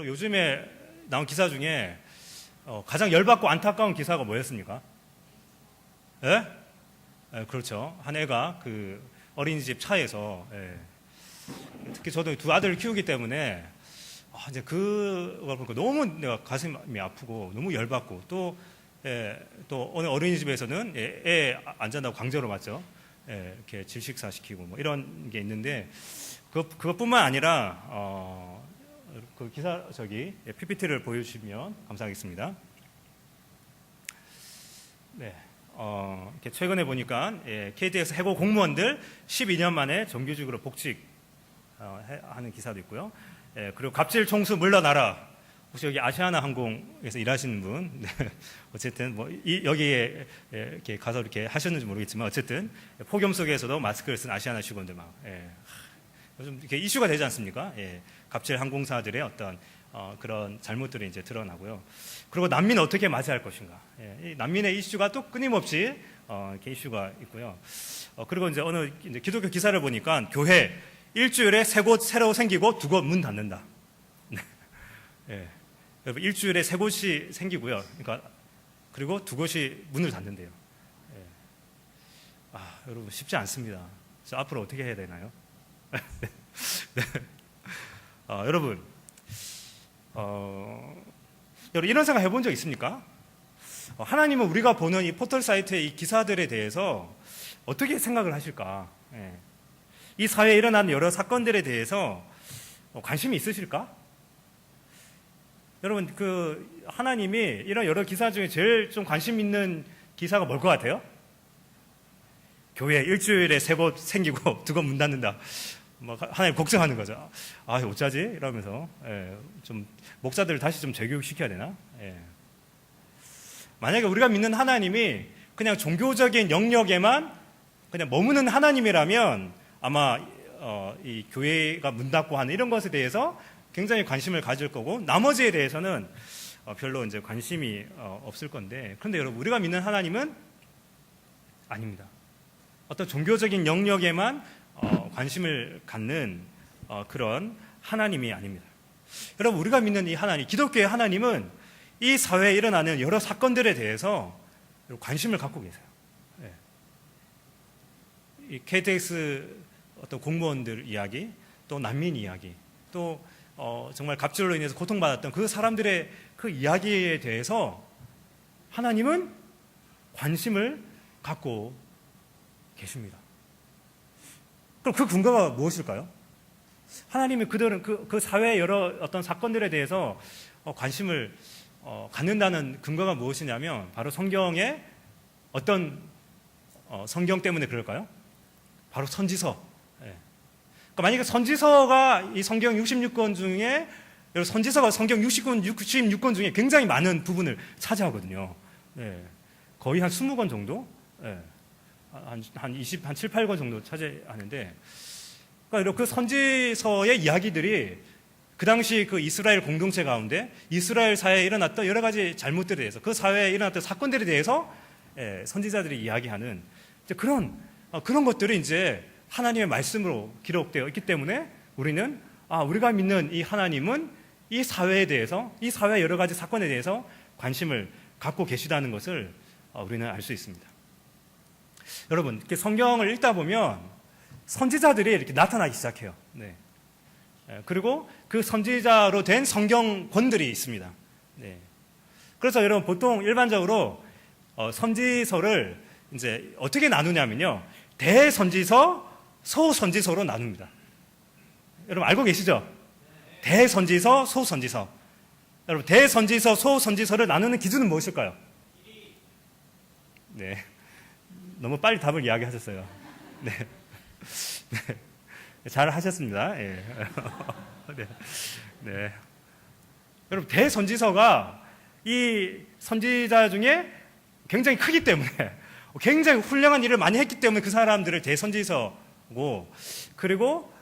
요즘에 나온 기사 중에 가장 열받고 안타까운 기사가 뭐였습니까? 예? 예, 그렇죠. 한 애가 그 어린이집 차에서, 예. 특히 저도 두 아들을 키우기 때문에 이제 그걸 보니까 너무 내가 가슴이 아프고 너무 열받고 또 어느 어린이집에서는 애 안 잔다고 강제로 맞죠. 이렇게 질식사 시키고 뭐 이런 게 있는데 그것뿐만 아니라 그 기사 PPT를 보여주시면 감사하겠습니다. 네. 이렇게 최근에 보니까 KTX 해고 공무원들 12년 만에 정규직으로 복직 하는 기사도 있고요. 그리고 갑질 총수 물러나라. 혹시 여기 아시아나 항공에서 일하시는 분, 네. 어쨌든 뭐 여기에 이렇게 가서 이렇게 하셨는지 모르겠지만 어쨌든 폭염 속에서도 마스크를 쓴 아시아나 직원들 막 요즘 이렇게 이슈가 되지 않습니까? 갑질 항공사들의 어떤 그런 잘못들이 이제 드러나고요. 그리고 난민은 어떻게 맞이할 것인가? 이 난민의 이슈가 또 끊임없이 이렇게 이슈가 있고요. 그리고 이제 어느 이제 기독교 기사를 보니까 교회 일주일에 3곳 새로 생기고 2곳 문 닫는다. 여러분 일주일에 3곳이 생기고요. 그러니까 그리고 2곳이 문을 닫는데요. 여러분 쉽지 않습니다. 그래서 앞으로 어떻게 해야 되나요? 네. 여러분, 여러분 이런 생각 해본 적 있습니까? 하나님은 우리가 보는 이 포털 사이트의 이 기사들에 대해서 어떻게 생각을 하실까? 이 사회에 일어나는 여러 사건들에 대해서 관심이 있으실까? 여러분, 하나님이 이런 여러 기사 중에 제일 좀 관심 있는 기사가 뭘 것 같아요? 교회 일주일에 3곳 생기고 2곳 문 닫는다. 뭐 하나님 걱정하는 거죠. 어쩌지? 이러면서 좀 목사들을 다시 좀 재교육시켜야 되나? 만약에 우리가 믿는 하나님이 그냥 종교적인 영역에만 그냥 머무는 하나님이라면 아마 이 교회가 문 닫고 하는 이런 것에 대해서 굉장히 관심을 가질 거고 나머지에 대해서는 별로 이제 관심이 없을 건데, 그런데 여러분 우리가 믿는 하나님은 아닙니다. 어떤 종교적인 영역에만 관심을 갖는 그런 하나님이 아닙니다. 여러분 우리가 믿는 이 하나님, 기독교의 하나님은 이 사회에 일어나는 여러 사건들에 대해서 관심을 갖고 계세요. 이 KTX 어떤 공무원들 이야기, 또 난민 이야기, 또 정말 갑질로 인해서 고통받았던 그 사람들의 그 이야기에 대해서 하나님은 관심을 갖고 계십니다. 그럼 그 근거가 무엇일까요? 하나님이 그들은 그 사회의 여러 어떤 사건들에 대해서 관심을 갖는다는 근거가 무엇이냐면 바로 성경의 어떤 성경 때문에 그럴까요? 바로 선지서. 그러니까 만약에 선지서가 이 성경 66권 중에 선지서가 성경 66권 중에 굉장히 많은 부분을 차지하거든요. 거의 한 20권 정도? 한 7, 8권 정도 차지하는데, 그러니까 그 선지서의 이야기들이 그 당시 그 이스라엘 공동체 가운데 이스라엘 사회에 일어났던 여러 가지 잘못들에 대해서, 그 사회에 일어났던 사건들에 대해서 선지자들이 이야기하는 그런 것들이 이제 하나님의 말씀으로 기록되어 있기 때문에 우리는 우리가 믿는 이 하나님은 이 사회에 대해서, 이 사회의 여러 가지 사건에 대해서 관심을 갖고 계시다는 것을 우리는 알 수 있습니다. 여러분, 이렇게 성경을 읽다 보면 선지자들이 이렇게 나타나기 시작해요. 그리고 그 선지자로 된 성경권들이 있습니다. 그래서 여러분 보통 일반적으로 선지서를 이제 어떻게 나누냐면요, 대선지서, 소선지서로 나눕니다. 여러분 알고 계시죠? 대선지서, 소선지서. 여러분 대선지서, 소선지서를 나누는 기준은 무엇일까요? 너무 빨리 답을 이야기하셨어요. 잘 하셨습니다. 여러분 대선지서가 이 선지자 중에 굉장히 크기 때문에, 굉장히 훌륭한 일을 많이 했기 때문에 그 사람들을 대선지서고, 그리고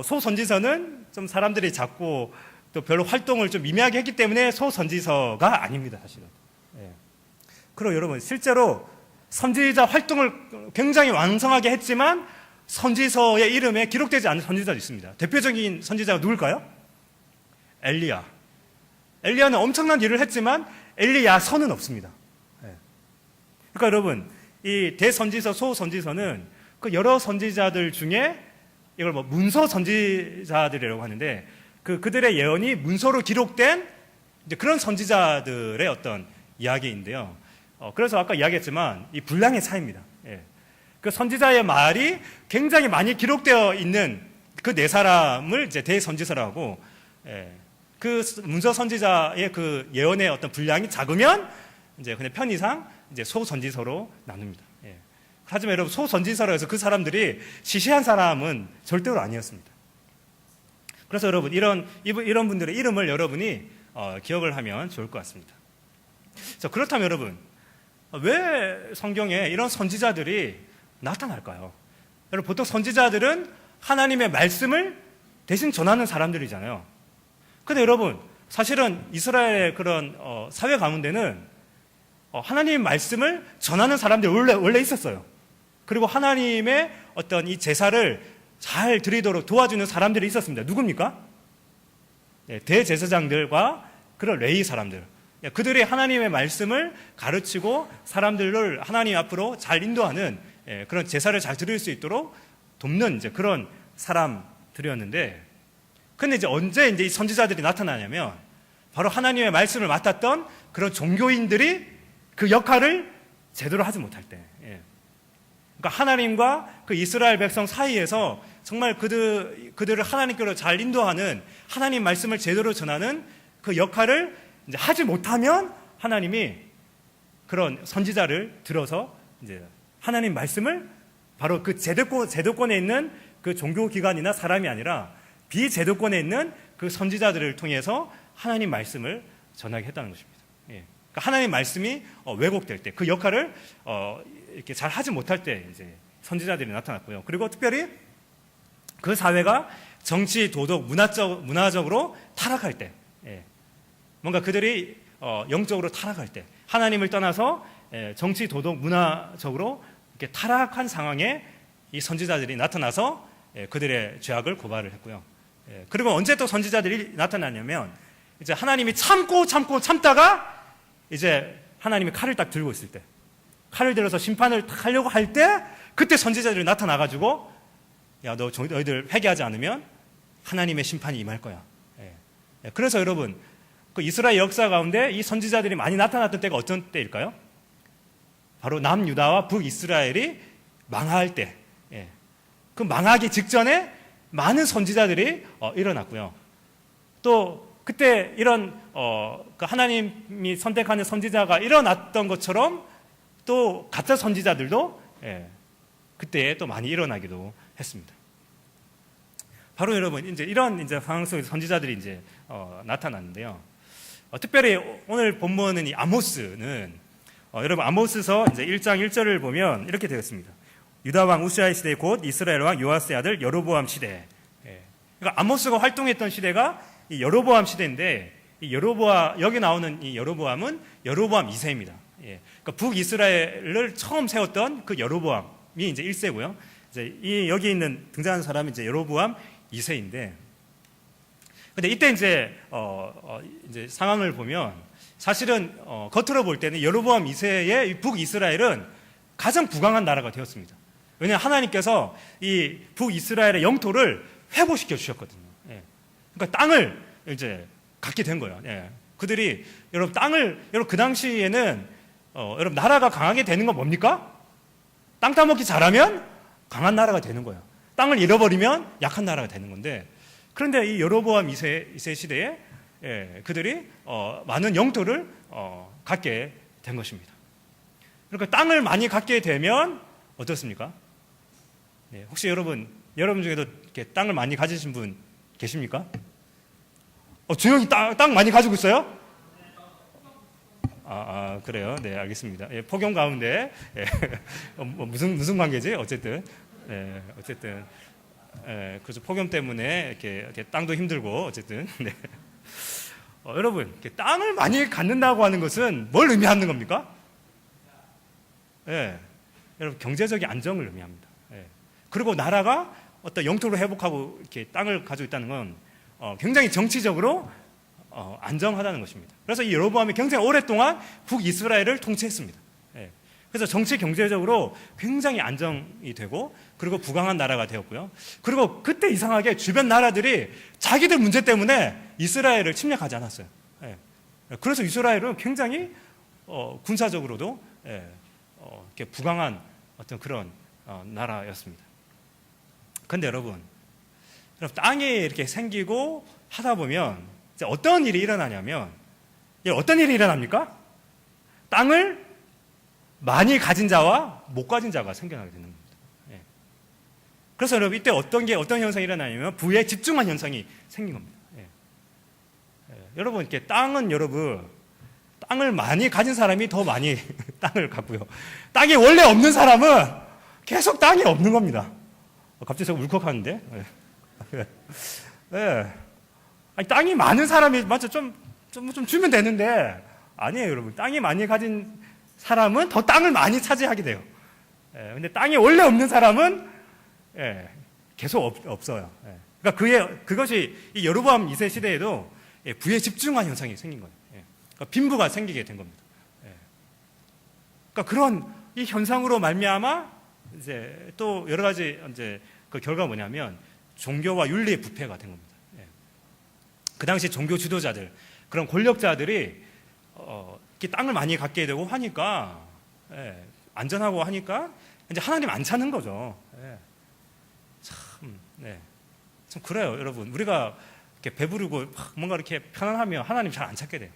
소선지서는 좀 사람들이 작고 또 별로 활동을 좀 미미하게 했기 때문에 소선지서가 아닙니다, 사실은. 그리고 여러분 실제로 선지자 활동을 굉장히 왕성하게 했지만 선지서의 이름에 기록되지 않은 선지자도 있습니다. 대표적인 선지자가 누굴까요? 엘리야. 엘리야는 엄청난 일을 했지만 엘리야서는 없습니다. 예. 그러니까 여러분, 이 대선지서, 소선지서는 그 여러 선지자들 중에 이걸 뭐 문서 선지자들이라고 하는데 그들의 예언이 문서로 기록된 이제 그런 선지자들의 어떤 이야기인데요. 그래서 아까 이야기했지만 이 분량의 차이입니다. 예. 그 선지자의 말이 굉장히 많이 기록되어 있는 그 네 사람을 이제 대선지서라고, 예. 그 문서 선지자의 그 예언의 어떤 분량이 작으면 이제 그냥 편의상 이제 소선지서로 나눕니다. 예. 하지만 여러분, 소선지서로 해서 그 사람들이 시시한 사람은 절대로 아니었습니다. 그래서 여러분, 이런 분들의 이름을 여러분이 기억을 하면 좋을 것 같습니다. 자, 그렇다면 여러분, 왜 성경에 이런 선지자들이 나타날까요? 여러분, 보통 선지자들은 하나님의 말씀을 대신 전하는 사람들이잖아요. 근데 여러분, 사실은 이스라엘의 그런 사회 가운데는 하나님의 말씀을 전하는 사람들이 원래 있었어요. 그리고 하나님의 어떤 이 제사를 잘 드리도록 도와주는 사람들이 있었습니다. 누굽니까? 네, 대제사장들과 그런 레위 사람들. 그들이 하나님의 말씀을 가르치고 사람들을 하나님 앞으로 잘 인도하는, 그런 제사를 잘 드릴 수 있도록 돕는 이제 그런 사람들이었는데, 근데 이제 언제 이제 이 선지자들이 나타나냐면 바로 하나님의 말씀을 맡았던 그런 종교인들이 그 역할을 제대로 하지 못할 때. 그러니까 하나님과 그 이스라엘 백성 사이에서 정말 그들을 하나님께로 잘 인도하는, 하나님 말씀을 제대로 전하는 그 역할을 이제 하지 못하면 하나님이 그런 선지자를 들어서 이제 하나님 말씀을 바로 그 제도권에 있는 그 종교기관이나 사람이 아니라 비제도권에 있는 그 선지자들을 통해서 하나님 말씀을 전하게 했다는 것입니다. 예. 그러니까 하나님 말씀이 왜곡될 때, 그 역할을 이렇게 잘 하지 못할 때 이제 선지자들이 나타났고요. 그리고 특별히 그 사회가 정치, 도덕, 문화적으로 타락할 때, 뭔가 그들이 영적으로 타락할 때, 하나님을 떠나서 정치, 도덕, 문화적으로 이렇게 타락한 상황에 이 선지자들이 나타나서 그들의 죄악을 고발을 했고요. 그리고 언제 또 선지자들이 나타나냐면 이제 하나님이 참다가 이제 하나님이 칼을 딱 들고 있을 때, 칼을 들어서 심판을 딱 하려고 할 때, 그때 선지자들이 나타나가지고 야, 너희들 회개하지 않으면 하나님의 심판이 임할 거야. 그래서 여러분, 그 이스라엘 역사 가운데 이 선지자들이 많이 나타났던 때가 어떤 때일까요? 바로 남유다와 북이스라엘이 망할 때, 그 망하기 직전에 많은 선지자들이 일어났고요. 또 그때 이런 그 하나님이 선택하는 선지자가 일어났던 것처럼 또 가짜 선지자들도 그때 또 많이 일어나기도 했습니다. 바로 여러분, 이제 이런 이제 상황 속에서 선지자들이 이제 나타났는데요. 특별히 오늘 본문은 이 아모스는 여러분, 아모스서 이제 1장 1절을 보면 이렇게 되어 있습니다. 유다 왕 우시아의 시대, 곧 이스라엘 왕 요아스의 아들 여로보암 시대. 그러니까 아모스가 활동했던 시대가 이 여로보암 시대인데, 여기 나오는 이 여로보암은 여로보암 2세입니다. 그러니까 북이스라엘을 처음 세웠던 그 여로보암이 이제 1세고요. 이제 여기 있는 등장하는 사람이 이제 여로보암 2세인데, 근데 이때 이제 상황을 보면 사실은 겉으로 볼 때는 여로보암 2세의 북이스라엘은 가장 부강한 나라가 되었습니다. 왜냐하면 하나님께서 이 북이스라엘의 영토를 회복시켜 주셨거든요. 그러니까 땅을 이제 갖게 된 거예요. 그들이 여러분 여러분 그 당시에는 여러분 나라가 강하게 되는 건 뭡니까? 땅 따먹기 잘하면 강한 나라가 되는 거예요. 땅을 잃어버리면 약한 나라가 되는 건데, 그런데 이 여로보암 2세 시대에 그들이 많은 영토를 갖게 된 것입니다. 그러니까 땅을 많이 갖게 되면 어떻습니까? 혹시 여러분 중에도 이렇게 땅을 많이 가지신 분 계십니까? 조용히 땅 많이 가지고 있어요? 그래요. 네, 알겠습니다. 폭염 가운데 무슨 관계지? 어쨌든 그래서 폭염 때문에 이렇게 땅도 힘들고 어쨌든 여러분, 땅을 많이 갖는다고 하는 것은 뭘 의미하는 겁니까? 여러분, 경제적인 안정을 의미합니다. 그리고 나라가 어떤 영토를 회복하고 이렇게 땅을 가지고 있다는 건 굉장히 정치적으로 안정하다는 것입니다. 그래서 이 여로보암이 굉장히 오랫동안 북이스라엘을 통치했습니다. 예. 그래서 정치 경제적으로 굉장히 안정이 되고 그리고 부강한 나라가 되었고요. 그리고 그때 이상하게 주변 나라들이 자기들 문제 때문에 이스라엘을 침략하지 않았어요. 예. 그래서 이스라엘은 굉장히 군사적으로도 이렇게 부강한 어떤 그런 나라였습니다. 그런데 여러분 땅이 이렇게 생기고 하다 보면 이제 어떤 일이 일어나냐면 어떤 일이 일어납니까? 땅을 많이 가진 자와 못 가진 자가 생겨나게 되는 겁니다. 예. 그래서 여러분 이때 어떤 현상이 일어나냐면 부에 집중한 현상이 생긴 겁니다. 예. 예. 여러분 이렇게 땅은 땅을 많이 가진 사람이 더 많이 땅을 갖고요. 땅이 원래 없는 사람은 계속 땅이 없는 겁니다. 갑자기 제가 울컥하는데. 예. 예. 아니, 땅이 많은 사람이 맞죠? 좀 주면 되는데 아니에요, 여러분. 땅이 많이 가진 사람은 더 땅을 많이 차지하게 돼요. 예. 근데 땅이 원래 없는 사람은 계속 없어요. 예. 그러니까 그것이 이 여로보암 2세 시대에도 부에 집중한 현상이 생긴 거예요. 그러니까 빈부가 생기게 된 겁니다. 그러니까 그런 이 현상으로 말미암아 이제 또 여러 가지 이제 그 결과가 뭐냐면 종교와 윤리의 부패가 된 겁니다. 그 당시 종교 지도자들 그런 권력자들이 이렇게 땅을 많이 갖게 되고 하니까 안전하고 하니까 이제 하나님 안 찾는 거죠. 참 그래요, 여러분. 우리가 이렇게 배부르고 뭔가 이렇게 편안하면 하나님 잘 안 찾게 돼요.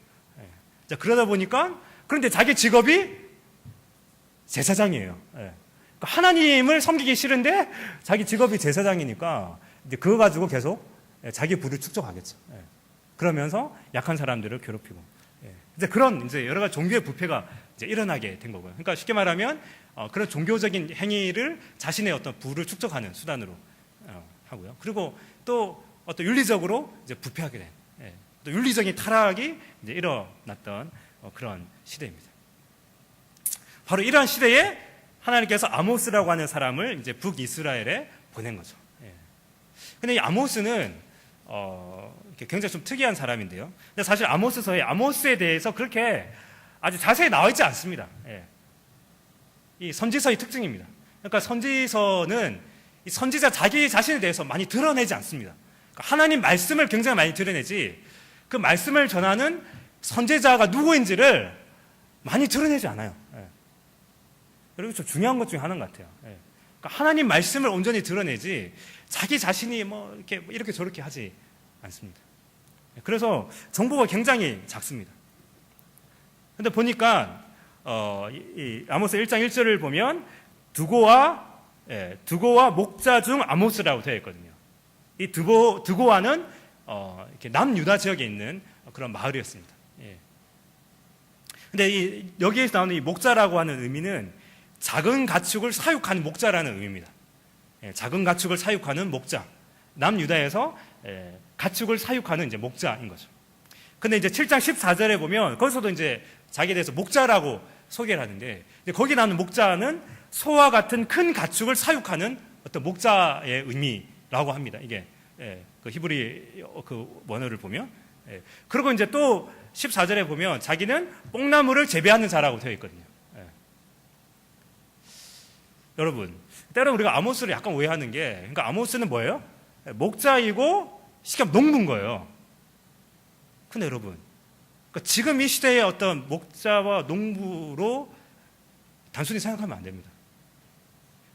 자, 그러다 보니까 그런데 자기 직업이 제사장이에요. 그러니까 하나님을 섬기기 싫은데 자기 직업이 제사장이니까 이제 그거 가지고 계속 자기 부를 축적하겠죠. 그러면서 약한 사람들을 괴롭히고 이제 그런 이제 여러 가지 종교의 부패가 이제 일어나게 된 거고요. 그러니까 쉽게 말하면 그런 종교적인 행위를 자신의 어떤 부를 축적하는 수단으로 하고요. 그리고 또 어떤 윤리적으로 이제 부패하게 된. 또 윤리적인 타락이 이제 일어났던 그런 시대입니다. 바로 이러한 시대에 하나님께서 아모스라고 하는 사람을 이제 북이스라엘에 보낸 거죠. 근데 이 아모스는 굉장히 좀 특이한 사람인데요. 근데 사실 아모스서에 아모스에 대해서 그렇게 아주 자세히 나와 있지 않습니다. 이 선지서의 특징입니다. 그러니까 선지서는 이 선지자 자기 자신에 대해서 많이 드러내지 않습니다. 그러니까 하나님 말씀을 굉장히 많이 드러내지 그 말씀을 전하는 선지자가 누구인지를 많이 드러내지 않아요. 그리고 좀 중요한 것 중에 하나인 것 같아요. 그러니까 하나님 말씀을 온전히 드러내지 자기 자신이 뭐 이렇게 저렇게 하지 않습니다. 그래서 정보가 굉장히 작습니다. 그런데 보니까 이 아모스 1장 1절을 보면 두고와 목자 중 아모스라고 되어 있거든요. 이 두고와는 이렇게 남유다 지역에 있는 그런 마을이었습니다. 근데 여기에서 나오는 이 목자라고 하는 의미는 작은 가축을 사육하는 목자라는 의미입니다. 작은 가축을 사육하는 목자. 남유다에서 가축을 사육하는 이제 목자인 거죠. 근데 이제 7장 14절에 보면 거기서도 이제 자기에 대해서 목자라고 소개를 하는데 거기 나오는 목자는 소와 같은 큰 가축을 사육하는 어떤 목자의 의미라고 합니다. 이게 그 히브리 그 원어를 보면 그리고 이제 또 14절에 보면 자기는 뽕나무를 재배하는 자라고 되어 있거든요. 여러분, 때로 우리가 아모스를 약간 오해하는 게 그러니까 아모스는 뭐예요? 목자이고 시험 농부인 거예요. 근데 여러분, 그러니까 지금 이 시대의 어떤 목자와 농부로 단순히 생각하면 안 됩니다.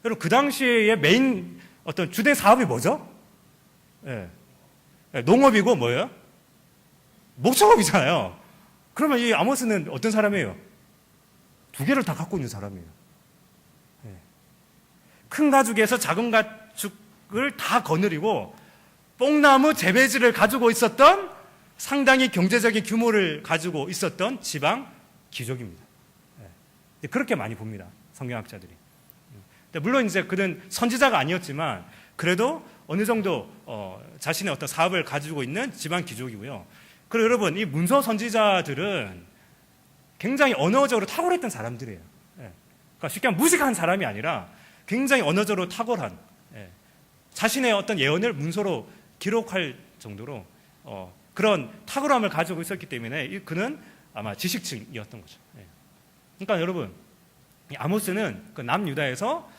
여러분, 그 당시의 메인 어떤 주된 사업이 뭐죠? 농업이고 뭐예요? 목축업이잖아요. 그러면 이 아모스는 어떤 사람이에요? 두 개를 다 갖고 있는 사람이에요. 큰 가축에서 작은 가축을 다 거느리고 뽕나무 재배지를 가지고 있었던 상당히 경제적인 규모를 가지고 있었던 지방 귀족입니다. 그렇게 많이 봅니다. 성경학자들이. 물론 이제 그는 선지자가 아니었지만 그래도 어느 정도 자신의 어떤 사업을 가지고 있는 지방 귀족이고요. 그리고 여러분, 이 문서 선지자들은 굉장히 언어적으로 탁월했던 사람들이에요. 그러니까 쉽게 말하면 무식한 사람이 아니라 굉장히 언어적으로 탁월한 자신의 어떤 예언을 문서로 기록할 정도로 그런 탁월함을 가지고 있었기 때문에 그는 아마 지식층이었던 거죠. 예. 그러니까 여러분, 이 아모스는 그 남유다에서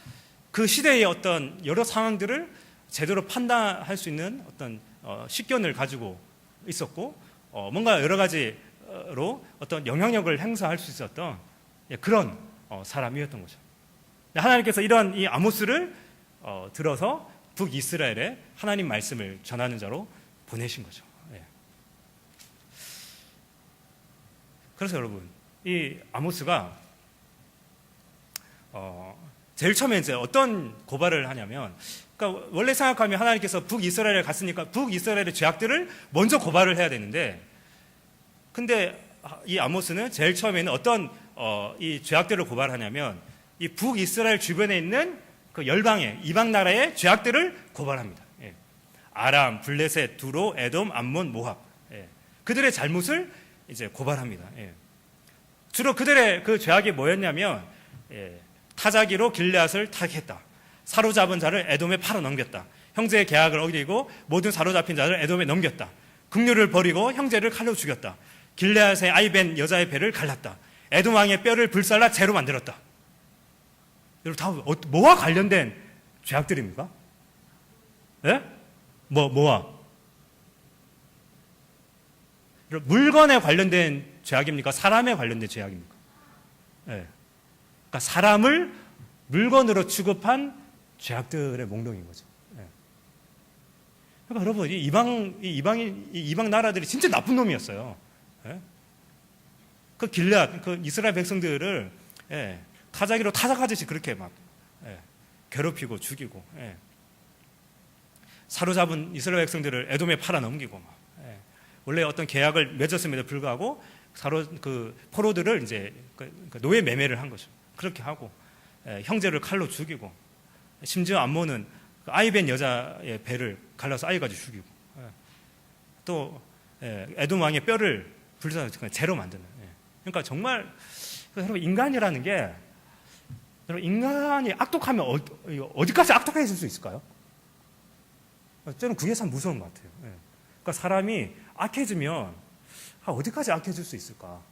그 시대의 어떤 여러 상황들을 제대로 판단할 수 있는 어떤 식견을 가지고 있었고, 뭔가 여러 가지로 어떤 영향력을 행사할 수 있었던 그런 사람이었던 거죠. 하나님께서 이런 이 아모스를 들어서 북이스라엘에 하나님 말씀을 전하는 자로 보내신 거죠. 예. 그래서 여러분, 이 아모스가 제일 처음에 이제 어떤 고발을 하냐면, 그러니까 원래 생각하면 하나님께서 북이스라엘에 갔으니까 북이스라엘의 죄악들을 먼저 고발을 해야 되는데, 근데 이 아모스는 제일 처음에는 어떤 이 죄악들을 고발하냐면, 이 북이스라엘 주변에 있는 그 열방의 이방 나라의 죄악들을 고발합니다. 예. 아람, 블레셋, 두로, 에돔, 암몬, 모압, 예. 그들의 잘못을 이제 고발합니다. 예. 주로 그들의 그 죄악이 뭐였냐면, 예. 타자기로 길르앗을 타격했다. 사로잡은 자를 에돔에 팔아 넘겼다. 형제의 계약을 어기고 모든 사로잡힌 자를 에돔에 넘겼다. 긍휼을 버리고 형제를 칼로 죽였다. 길르앗의 아이벤 여자의 배를 갈랐다. 에돔 왕의 뼈를 불살라 재로 만들었다. 여러분, 다 뭐와 관련된 죄악들입니까? 예? 뭐와? 물건에 관련된 죄악입니까? 사람에 관련된 죄악입니까? 예. 그러니까 사람을 물건으로 취급한 죄악들의 몽롱인 거죠. 예. 그러니까 여러분, 이 이방 나라들이 진짜 나쁜 놈이었어요. 예? 그 길앗, 그 이스라엘 백성들을 예. 타자기로 타작하듯이 그렇게 막 괴롭히고 죽이고, 사로잡은 이스라엘 백성들을 에돔에 팔아 넘기고, 원래 어떤 계약을 맺었음에도 불구하고 그 포로들을 이제 노예 매매를 한 거죠. 그렇게 하고 형제를 칼로 죽이고, 심지어 암몬은 그 아이벤 여자의 배를 갈라서 아이까지 죽이고, 또 에돔 왕의 뼈를 불살라서 재로 만드는. 그러니까 정말 여러분, 인간이라는 게, 여러분, 인간이 악독하면 어디까지 악독해질 수 있을까요? 저는 그게 참 무서운 것 같아요. 그러니까 사람이 악해지면 어디까지 악해질 수 있을까?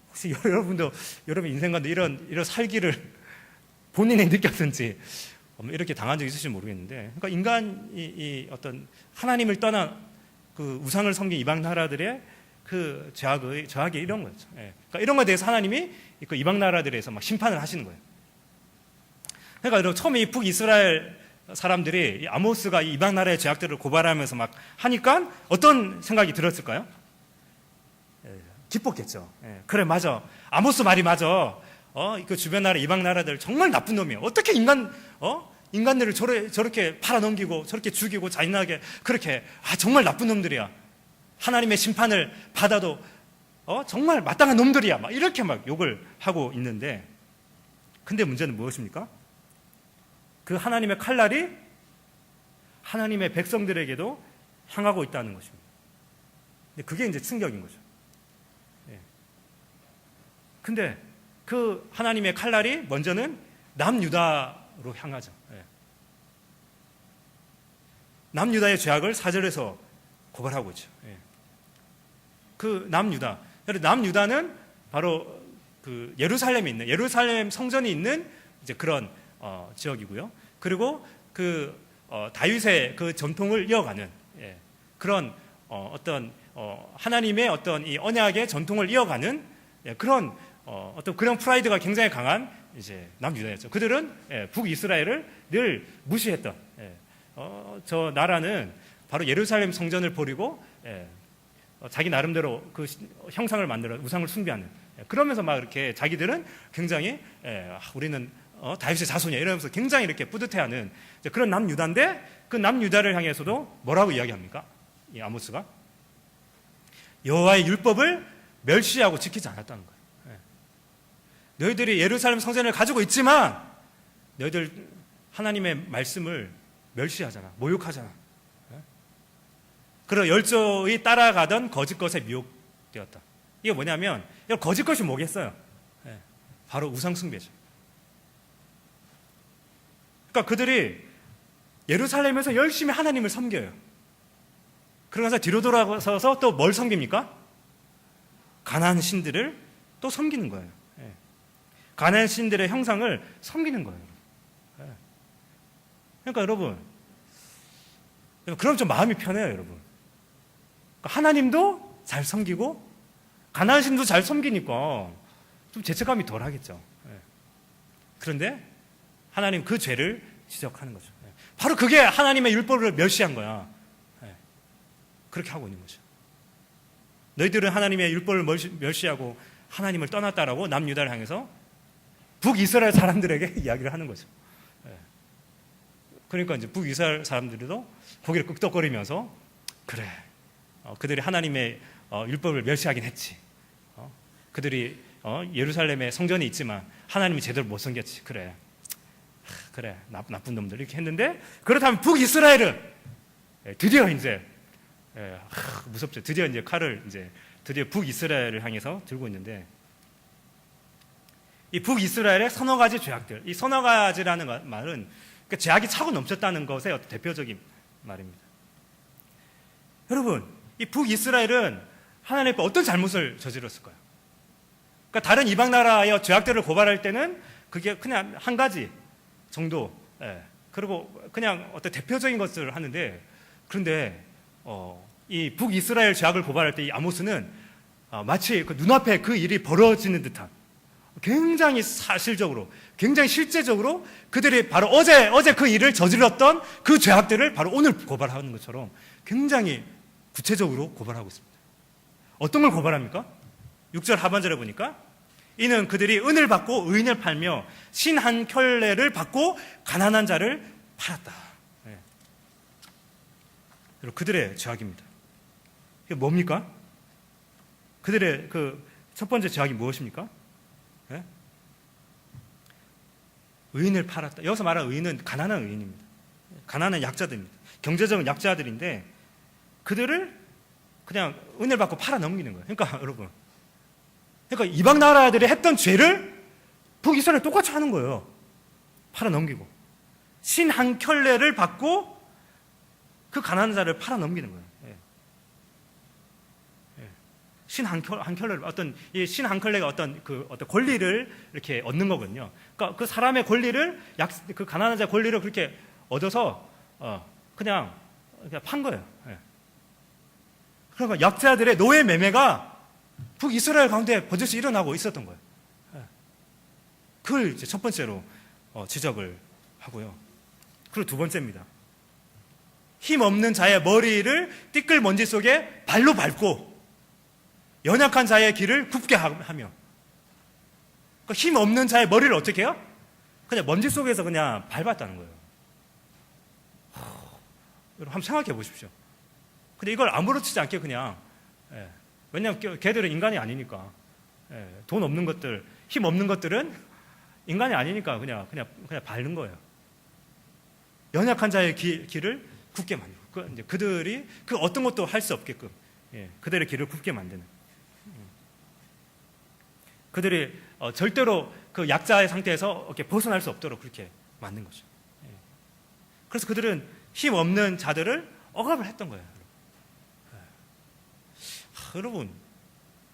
혹시 여러분도 여러분 인생 가운데 이런 살기를 본인이 느꼈는지 이렇게 당한 적 있으실지 모르겠는데, 그러니까 인간이 어떤 하나님을 떠난 그 우상을 섬긴 이방 나라들의 그 죄악이 이런 거죠. 그러니까 이런 것에 대해서 하나님이 그 이방 나라들에서 막 심판을 하시는 거예요. 그러니까 여러분, 처음에 이 북이스라엘 사람들이 이 아모스가 이 이방 나라의 죄악들을 고발하면서 막 하니까 어떤 생각이 들었을까요? 기뻤겠죠. 그래, 맞아. 아모스 말이 맞아. 그 주변 나라 이방 나라들 정말 나쁜 놈이에요. 어떻게 인간들을 저렇게 팔아넘기고 저렇게 죽이고 잔인하게 그렇게, 정말 나쁜 놈들이야. 하나님의 심판을 받아도 정말 마땅한 놈들이야. 막 이렇게 막 욕을 하고 있는데, 근데 문제는 무엇입니까? 그 하나님의 칼날이 하나님의 백성들에게도 향하고 있다는 것입니다. 근데 그게 이제 충격인 거죠. 근데 그 하나님의 칼날이 먼저는 남유다로 향하죠. 남유다의 죄악을 4절에서 고발하고 있죠. 그 남유다는 바로 그 예루살렘에 있는, 예루살렘 성전이 있는 이제 그런 지역이고요. 그리고 그 다윗의 그 전통을 이어가는 그런 어떤 하나님의 어떤 이 언약의 전통을 이어가는 그런 어떤 그런 프라이드가 굉장히 강한 이제 남유다였죠. 그들은 북이스라엘을 늘 무시했던, 저 나라는 바로 예루살렘 성전을 버리고 자기 나름대로 그 형상을 만들어 우상을 숭배하는, 그러면서 막 이렇게 자기들은 굉장히 우리는 다윗의 자손이야 이러면서 굉장히 이렇게 뿌듯해하는 그런 남유다인데, 그 남유다를 향해서도 뭐라고 이야기합니까? 이 아모스가 여호와의 율법을 멸시하고 지키지 않았다는 거예요. 너희들이 예루살렘 성전을 가지고 있지만 너희들 하나님의 말씀을 멸시하잖아, 모욕하잖아. 그러 열조의 따라가던 거짓 것에 미혹되었다. 이게 뭐냐면, 이거 거짓 것이 뭐겠어요? 바로 우상 숭배죠. 그러니까 그들이 예루살렘에서 열심히 하나님을 섬겨요. 그러면서 뒤로 돌아서서 또 뭘 섬깁니까? 가나안 신들을 또 섬기는 거예요. 예. 가나안 신들의 형상을 섬기는 거예요. 예. 그러니까 여러분, 그럼 좀 마음이 편해요, 여러분. 그러니까 하나님도 잘 섬기고 가나안 신도 잘 섬기니까 좀 죄책감이 덜 하겠죠. 예. 그런데 하나님 그 죄를 지적하는 거죠. 예. 바로 그게 하나님의 율법을 멸시한 거야. 예. 그렇게 하고 있는 거죠. 너희들은 하나님의 율법을 멸시하고 하나님을 떠났다라고 남유다를 향해서 북이스라엘 사람들에게 이야기를 하는 거죠. 예. 그러니까 이제 북이스라엘 사람들도 고개를 끄덕거리면서 그래, 그들이 하나님의 율법을 멸시하긴 했지. 그들이 예루살렘에 성전이 있지만 하나님이 제대로 못 섬겼지. 그래, 그래, 나쁜 놈들 이렇게 했는데, 그렇다면 북이스라엘은 드디어 이제 무섭죠. 드디어 이제 칼을 드디어 북이스라엘을 향해서 들고 있는데, 이 북이스라엘의 서너 가지 죄악들, 이 서너 가지라는 말은 그러니까 죄악이 차고 넘쳤다는 것의 어떤 대표적인 말입니다. 여러분, 이 북이스라엘은 하나님 앞에 어떤 잘못을 저질렀을까요? 그러니까 다른 이방 나라의 죄악들을 고발할 때는 그게 그냥 한 가지 정도, 그리고 그냥 어떤 대표적인 것들을 하는데, 그런데 이 북이스라엘 죄악을 고발할 때 이 아모스는 마치 그 눈앞에 그 일이 벌어지는 듯한, 굉장히 사실적으로, 굉장히 실제적으로 그들이 바로 어제 그 일을 저질렀던 그 죄악들을 바로 오늘 고발하는 것처럼 굉장히 구체적으로 고발하고 있습니다. 어떤 걸 고발합니까? 6절 하반절에 보니까 이는 그들이 은을 받고 의인을 팔며 신 한 켤레를 받고 가난한 자를 팔았다. 네. 그들의 죄악입니다. 이게 뭡니까? 그들의 그 첫 번째 죄악이 무엇입니까? 네? 의인을 팔았다. 여기서 말하는 의인은 가난한 의인입니다. 가난한 약자들입니다. 경제적인 약자들인데 그들을 그냥 은혜를 받고 팔아 넘기는 거예요. 그러니까 여러분, 그러니까 이방 나라들이 했던 죄를 북이스라엘 똑같이 하는 거예요. 팔아 넘기고 신 한 켤레를 받고 그 가난한 자를 팔아 넘기는 거예요. 신 한 켤레를 이 신 한 켤레가 어떤 권리를 이렇게 얻는 거거든요. 그러니까 그 사람의 권리를 그 가난한 자의 권리를 그렇게 얻어서 그냥 판 거예요. 그러니까 약자들의 노예 매매가 북이스라엘 가운데 버젓이 일어나고 있었던 거예요. 그걸 이제 첫 번째로 지적을 하고요. 그리고 두 번째입니다. 힘 없는 자의 머리를 띠끌 먼지 속에 발로 밟고 연약한 자의 길을 굽게 하며, 그러니까 힘 없는 자의 머리를 어떻게 해요? 그냥 먼지 속에서 그냥 밟았다는 거예요. 여러분 한번 생각해 보십시오. 근데 이걸 아무렇지 않게 그냥, 왜냐하면 걔들은 인간이 아니니까, 돈 없는 것들, 힘 없는 것들은 인간이 아니니까 그냥 밟는 거예요. 연약한 자의 길을 굽게 만들고, 그들이 그 어떤 것도 할 수 없게끔, 그들의 길을 굽게 만드는. 그들이 절대로 그 약자의 상태에서 이렇게 벗어날 수 없도록 그렇게 만든 거죠. 그래서 그들은 힘 없는 자들을 억압을 했던 거예요. 여러분,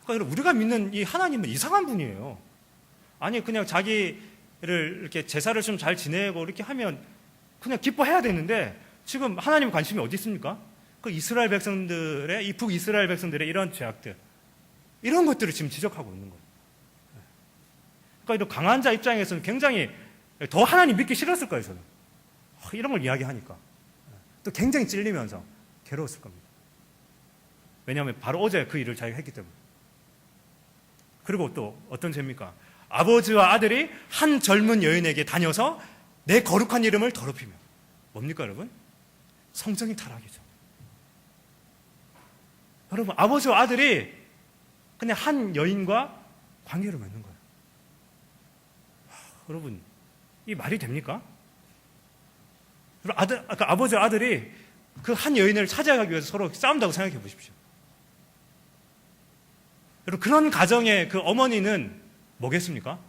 그러니까 우리가 믿는 이 하나님은 이상한 분이에요. 아니 그냥 자기를 이렇게 제사를 좀 잘 지내고 이렇게 하면 그냥 기뻐해야 되는데 지금 하나님 관심이 어디 있습니까? 그 이스라엘 백성들의 이 북이스라엘 백성들의 이런 죄악들, 이런 것들을 지금 지적하고 있는 거예요. 그러니까 이런 강한 자 입장에서는 굉장히 더 하나님 믿기 싫었을 거예요. 저는 이런 걸 이야기하니까 또 굉장히 찔리면서 괴로웠을 겁니다. 왜냐하면 바로 어제 그 일을 자기가 했기 때문에. 그리고 또 어떤 죄입니까? 아버지와 아들이 한 젊은 여인에게 다녀서 내 거룩한 이름을 더럽히며. 뭡니까 여러분? 성적인 타락이죠. 여러분, 아버지와 아들이 그냥 한 여인과 관계를 맺는 거예요. 여러분, 이 말이 됩니까? 아버지와 아들이 그 한 여인을 차지하기 위해서 서로 싸운다고 생각해 보십시오. 여러분, 그런 가정의 그 어머니는 뭐겠습니까?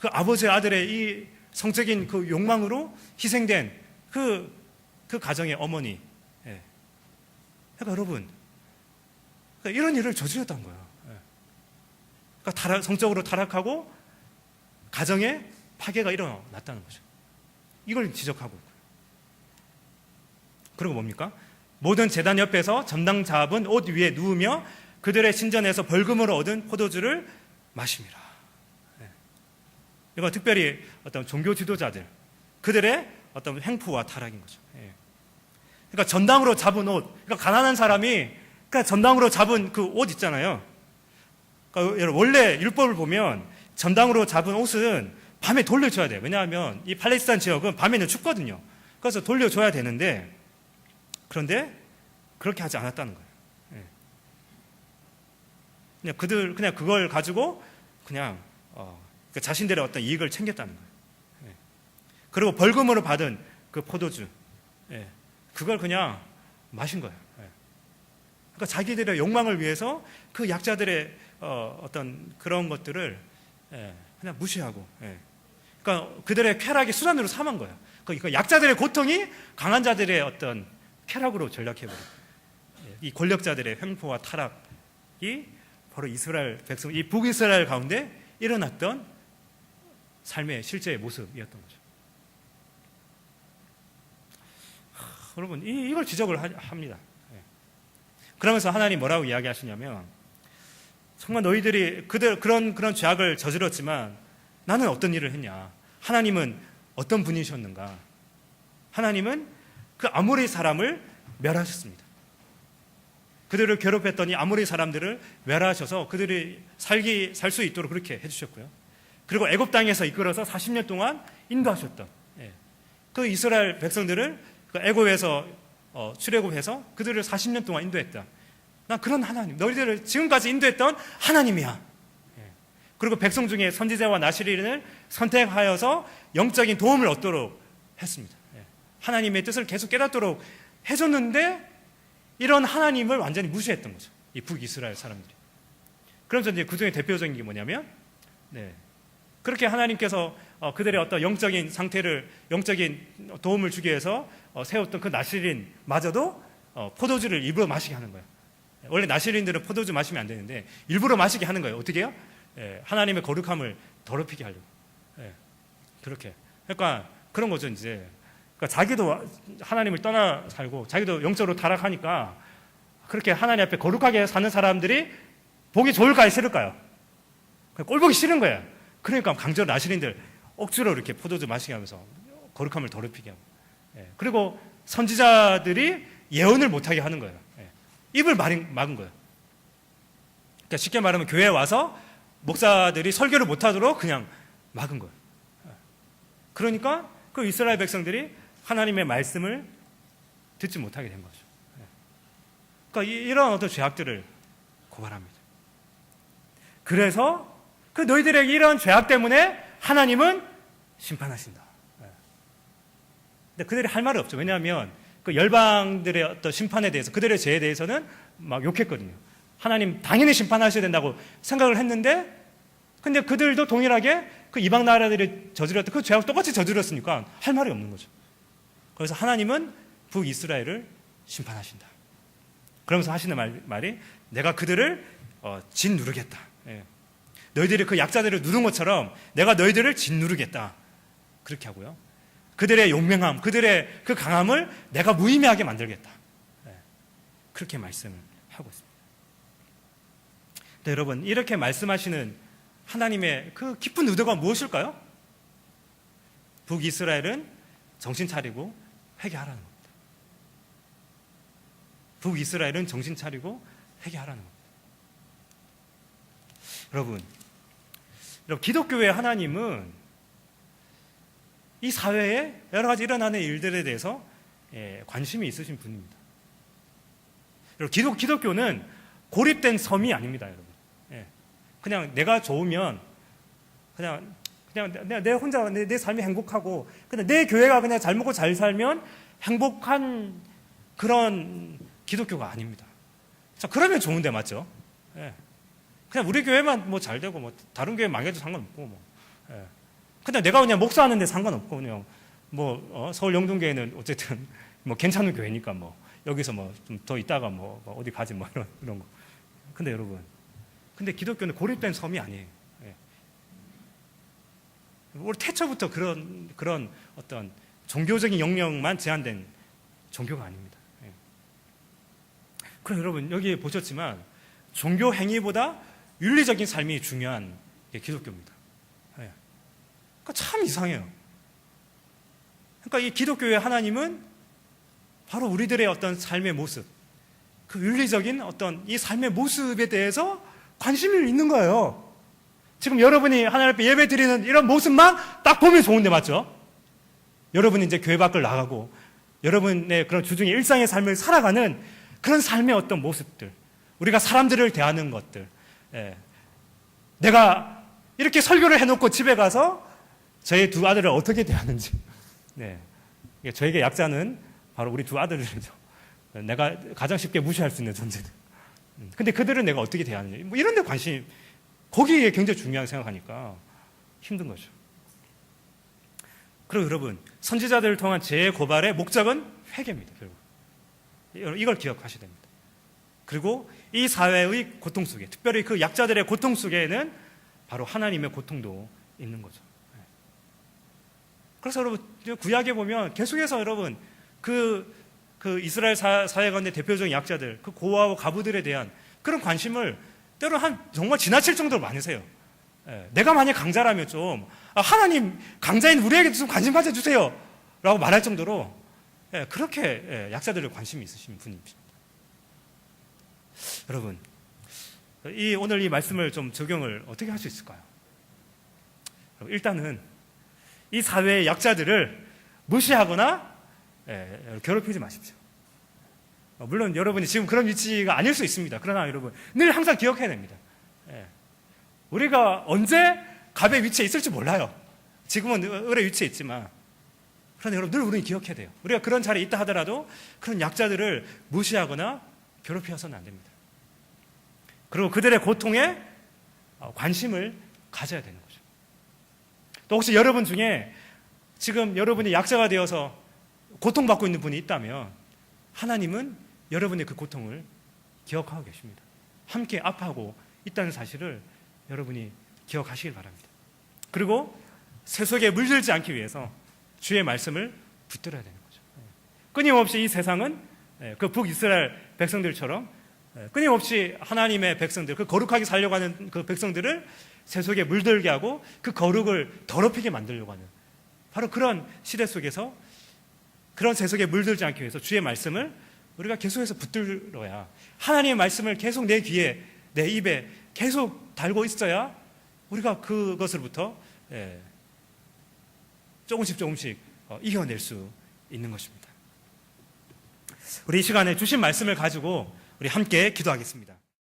그 아버지와 아들의 이 성적인 그 욕망으로 희생된 그 그 가정의 어머니. 예. 그러니까 여러분, 그러니까 이런 일을 저질렀던 거예요. 예. 그러니까 성적으로 타락하고 가정에 파괴가 일어났다는 거죠. 이걸 지적하고 있고요. 그리고 뭡니까? 모든 제단 옆에서 전당 잡은 옷 위에 누우며 그들의 신전에서 벌금으로 얻은 포도주를 마십니다. 예. 이건 특별히 어떤 종교 지도자들, 그들의 어떤 횡포와 타락인 거죠. 예. 그러니까 전당으로 잡은 옷, 그러니까 가난한 사람이 그러니까 전당으로 잡은 그 옷 있잖아요. 그러니까 원래 율법을 보면 전당으로 잡은 옷은 밤에 돌려줘야 돼요. 왜냐하면 이 팔레스타인 지역은 밤에는 춥거든요. 그래서 돌려줘야 되는데, 그런데 그렇게 하지 않았다는 거예요. 그냥 그걸 가지고 그냥 자신들의 어떤 이익을 챙겼다는 거예요. 그리고 벌금으로 받은 그 포도주, 그걸 그냥 마신 거예요. 그러니까 자기들의 욕망을 위해서 그 약자들의 어떤 그런 것들을 그냥 무시하고, 그러니까 그들의 쾌락이 수단으로 삼은 거예요. 그러니까 약자들의 고통이 강한 자들의 어떤 쾌락으로 전락해버려요. 이 권력자들의 횡포와 타락이 바로 이스라엘 백성, 이 북이스라엘 가운데 일어났던 삶의 실제의 모습이었던 거죠. 여러분, 이걸 지적을 합니다. 그러면서 하나님 뭐라고 이야기하시냐면, 정말 너희들이 그런 죄악을 저질렀지만 나는 어떤 일을 했냐? 하나님은 어떤 분이셨는가? 하나님은 그 아모리 사람을 멸하셨습니다. 그들을 괴롭혔더니 아모리 사람들을 멸하셔서 그들이 살 수 있도록 그렇게 해주셨고요. 그리고 애굽 땅에서 이끌어서 40년 동안 인도하셨던 그 이스라엘 백성들을 애굽에서 출애굽해서 그들을 40년 동안 인도했다. 난 그런 하나님, 너희들을 지금까지 인도했던 하나님이야. 그리고 백성 중에 선지자와 나시린을 선택하여서 영적인 도움을 얻도록 했습니다. 하나님의 뜻을 계속 깨닫도록 해줬는데 이런 하나님을 완전히 무시했던 거죠. 이 북이스라엘 사람들이. 그러면서 이제 그 중에 대표적인 게 뭐냐면, 그렇게 하나님께서 그들의 어떤 영적인 상태를, 영적인 도움을 주기 위해서 세웠던 그 나시린마저도 포도주를 일부러 마시게 하는 거예요. 원래 나시린들은 포도주 마시면 안 되는데 일부러 마시게 하는 거예요. 어떻게 해요? 하나님의 거룩함을 더럽히게 하려고. 그렇게. 그러니까 그런 거죠, 이제. 그러니까 자기도 하나님을 떠나 살고 자기도 영적으로 타락하니까 그렇게 하나님 앞에 거룩하게 사는 사람들이 보기 좋을까요, 싫을까요? 꼴 보기 싫은 거예요. 그러니까 강제로 나시린들 억지로 이렇게 포도주 마시게 하면서 거룩함을 더럽히게 하고. 그리고 선지자들이 예언을 못하게 하는 거예요. 입을 막은 거예요. 그러니까 쉽게 말하면 교회에 와서 목사들이 설교를 못하도록 그냥 막은 거예요. 그러니까 그 이스라엘 백성들이 하나님의 말씀을 듣지 못하게 된 거죠. 그러니까 이런 어떤 죄악들을 고발합니다. 그래서 그 너희들의 이런 죄악 때문에 하나님은 심판하신다. 근데 그들이 할 말이 없죠. 왜냐하면 그 열방들의 어떤 심판에 대해서, 그들의 죄에 대해서는 막 욕했거든요. 하나님 당연히 심판하셔야 된다고 생각을 했는데, 근데 그들도 동일하게 그 이방 나라들이 저질렀던 그 죄악 똑같이 저질렀으니까 할 말이 없는 거죠. 그래서 하나님은 북이스라엘을 심판하신다. 그러면서 하시는 말이 내가 그들을 짓누르겠다. 너희들이 그 약자들을 누른 것처럼 내가 너희들을 짓누르겠다. 그렇게 하고요. 그들의 용맹함, 그들의 그 강함을 내가 무의미하게 만들겠다. 그렇게 말씀을 하고 있습니다. 네, 여러분, 이렇게 말씀하시는 하나님의 그 깊은 의도가 무엇일까요? 북이스라엘은 정신 차리고 회개하라는 겁니다. 북이스라엘은 정신 차리고 회개하라는 겁니다. 여러분, 기독교의 하나님은 이 사회에 여러 가지 일어나는 일들에 대해서 관심이 있으신 분입니다. 여러분, 기독교는 고립된 섬이 아닙니다, 여러분. 그냥 내가 좋으면 그냥 내 혼자 내 삶이 행복하고 그냥 내 교회가 그냥 잘 먹고 잘 살면 행복한 그런 기독교가 아닙니다. 자, 그러면 좋은데 맞죠? 그냥 우리 교회만 뭐 잘 되고 뭐 다른 교회 망해도 상관없고 뭐. 근데 내가 그냥 목사하는데 상관없고 그냥 뭐 서울 영동교회는 어쨌든 뭐 괜찮은 교회니까 뭐 여기서 뭐 좀 더 있다가 뭐 어디 가지 뭐 이런 거. 근데 여러분, 근데 기독교는 고립된 섬이 아니에요. 예. 우리 태초부터 그런 어떤 종교적인 영역만 제한된 종교가 아닙니다. 예. 그럼 여러분 여기 보셨지만 종교 행위보다 윤리적인 삶이 중요한 게 기독교입니다. 예. 그러니까 참 이상해요. 그러니까 이 기독교의 하나님은 바로 우리들의 어떤 삶의 모습, 그 윤리적인 어떤 이 삶의 모습에 대해서 관심이 있는 거예요. 지금 여러분이 하나님 앞에 예배 드리는 이런 모습만 딱 보면 좋은데 맞죠? 여러분이 이제 교회 밖을 나가고 여러분의 그런 주중의 일상의 삶을 살아가는 그런 삶의 어떤 모습들, 우리가 사람들을 대하는 것들, 예. 내가 이렇게 설교를 해놓고 집에 가서 저희 두 아들을 어떻게 대하는지, 네. 저에게 약자는 바로 우리 두 아들이죠. 내가 가장 쉽게 무시할 수 있는 존재들. 근데 그들은 내가 어떻게 대하는지, 뭐 이런 데 관심, 거기에 굉장히 중요하게 생각하니까 힘든 거죠. 그리고 여러분, 선지자들을 통한 재고발의 목적은 회개입니다, 결국. 이걸 기억하셔야 됩니다. 그리고 이 사회의 고통 속에, 특별히 그 약자들의 고통 속에는 바로 하나님의 고통도 있는 거죠. 그래서 여러분, 구약에 보면 계속해서 여러분, 그 이스라엘 사회 가운데 대표적인 약자들, 그 고아와 가부들에 대한 그런 관심을 때로 정말 지나칠 정도로 많으세요. 내가 만약 강자라면 좀, 하나님, 강자인 우리에게도 좀 관심 가져주세요. 라고 말할 정도로, 그렇게 약자들의 관심이 있으신 분입니다. 여러분, 오늘 이 말씀을 좀 적용을 어떻게 할 수 있을까요? 일단은, 이 사회의 약자들을 무시하거나 괴롭히지 마십시오. 물론 여러분이 지금 그런 위치가 아닐 수 있습니다. 그러나 여러분 늘 항상 기억해야 됩니다. 우리가 언제 갑의 위치에 있을지 몰라요. 지금은 을의 위치에 있지만, 그러나 여러분 늘 우리는 기억해야 돼요. 우리가 그런 자리에 있다 하더라도 그런 약자들을 무시하거나 괴롭혀서는 안 됩니다. 그리고 그들의 고통에 관심을 가져야 되는 거죠. 또 혹시 여러분 중에 지금 여러분이 약자가 되어서 고통받고 있는 분이 있다면 하나님은 여러분의 그 고통을 기억하고 계십니다. 함께 아파하고 있다는 사실을 여러분이 기억하시길 바랍니다. 그리고 세속에 물들지 않기 위해서 주의 말씀을 붙들어야 되는 거죠. 끊임없이 이 세상은 그 북이스라엘 백성들처럼 끊임없이 하나님의 백성들, 그 거룩하게 살려고 하는 그 백성들을 세속에 물들게 하고 그 거룩을 더럽히게 만들려고 하는 바로 그런 시대 속에서 그런 세속에 물들지 않기 위해서 주의 말씀을 우리가 계속해서 붙들어야, 하나님의 말씀을 계속 내 귀에, 내 입에 계속 달고 있어야 우리가 그것으로부터 조금씩 이겨낼 수 있는 것입니다. 우리 이 시간에 주신 말씀을 가지고 우리 함께 기도하겠습니다.